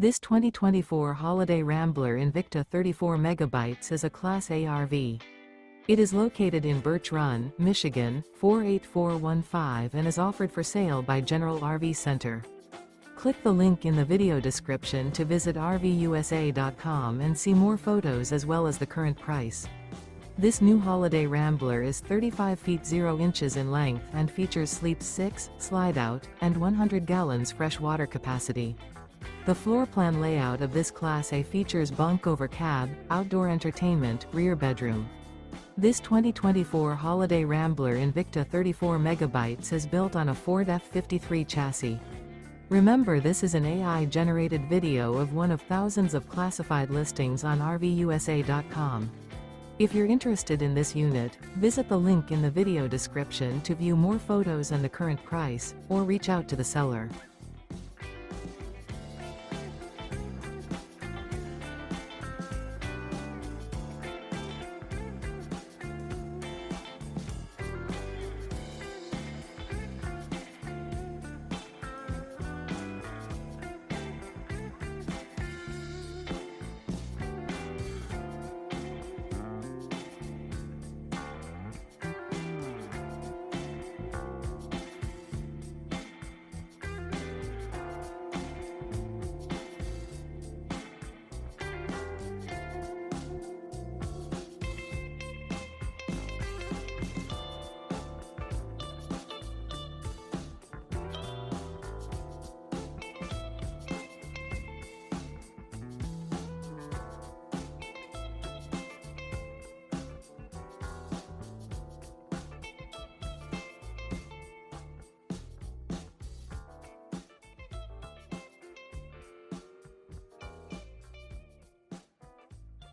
This 2024 Holiday Rambler Invicta 34 MB is a Class A RV. It is located in Birch Run, Michigan, 48415 and is offered for sale by General RV Center. Click the link in the video description to visit RVUSA.com and see more photos as well as the current price. This new Holiday Rambler is 35 feet 0 inches in length and features Sleep 6, Slideout, and 100 gallons fresh water capacity. The floor plan layout of this Class A features bunk over cab, outdoor entertainment, rear bedroom. This 2024 Holiday Rambler Invicta 34 MB is built on a Ford F-53 chassis. Remember, this is an AI-generated video of one of thousands of classified listings on RVUSA.com. If you're interested in this unit, visit the link in the video description to view more photos and the current price, or reach out to the seller.